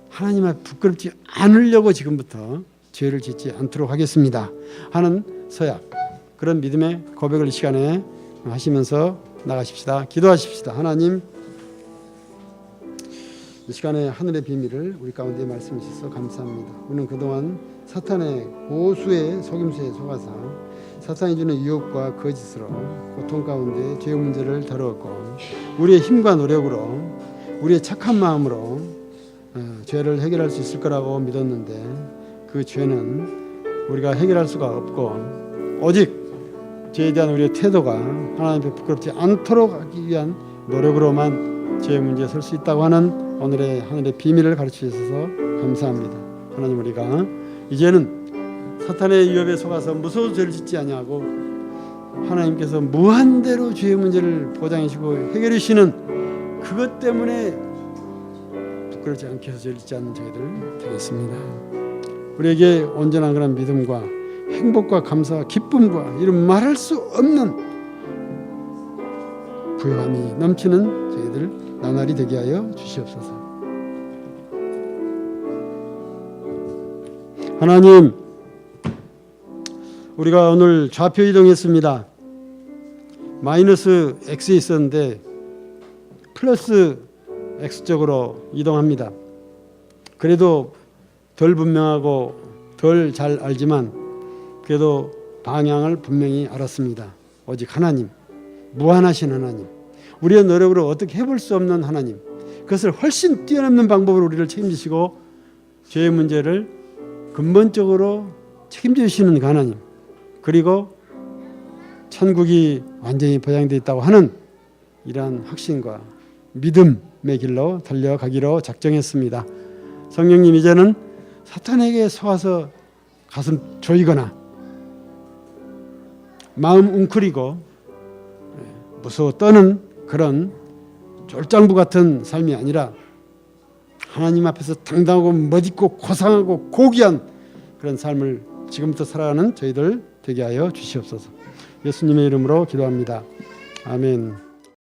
하나님 앞에 부끄럽지 않으려고 지금부터 죄를 짓지 않도록 하겠습니다 하는 서약, 그런 믿음의 고백을 이 시간에 하시면서 나가십시다. 기도하십시다. 하나님, 이 시간에 하늘의 비밀을 우리 가운데 말씀해 주셔서 감사합니다. 우리는 그동안 사탄의 고수의 속임수에 속아서 사탄이 주는 유혹과 거짓으로 고통 가운데 죄의 문제를 다루었고 우리의 힘과 노력으로 우리의 착한 마음으로 죄를 해결할 수 있을 거라고 믿었는데 그 죄는 우리가 해결할 수가 없고 오직 죄에 대한 우리의 태도가 하나님 앞에 부끄럽지 않도록 하기 위한 노력으로만 죄의 문제에 설 수 있다고 하는 오늘의 하늘의 비밀을 가르쳐 주셔서 감사합니다. 하나님, 우리가 이제는 사탄의 위협에 속아서 무서워서 죄를 짓지 아니하고 하나님께서 무한대로 죄의 문제를 보장해 주시고 해결해 주시는 그것 때문에 부끄럽지 않게 해서 죄를 짓지 않는 저희들 되겠습니다. 우리에게 온전한 그런 믿음과 행복과 감사와 기쁨과 이런 말할 수 없는 부요함이 넘치는 저희들 나날이 되게 하여 주시옵소서. 하나님, 우리가 오늘 좌표 이동했습니다. 마이너스 X에 있었는데 플러스 X쪽으로 이동합니다. 그래도 덜 분명하고 덜 잘 알지만 그래도 방향을 분명히 알았습니다. 오직 하나님, 무한하신 하나님, 우리의 노력으로 어떻게 해볼 수 없는 하나님, 그것을 훨씬 뛰어넘는 방법으로 우리를 책임지시고 죄의 문제를 근본적으로 책임져 주시는 그 하나님, 그리고 천국이 완전히 보장되어 있다고 하는 이러한 확신과 믿음의 길로 달려가기로 작정했습니다. 성령님, 이제는 사탄에게 속아서 가슴 조이거나 마음 웅크리고 무서워 떠는 그런 쫄장부 같은 삶이 아니라 하나님 앞에서 당당하고 멋있고 고상하고 고귀한 그런 삶을 지금부터 살아가는 저희들 되게 하여 주시옵소서. 예수님의 이름으로 기도합니다. 아멘.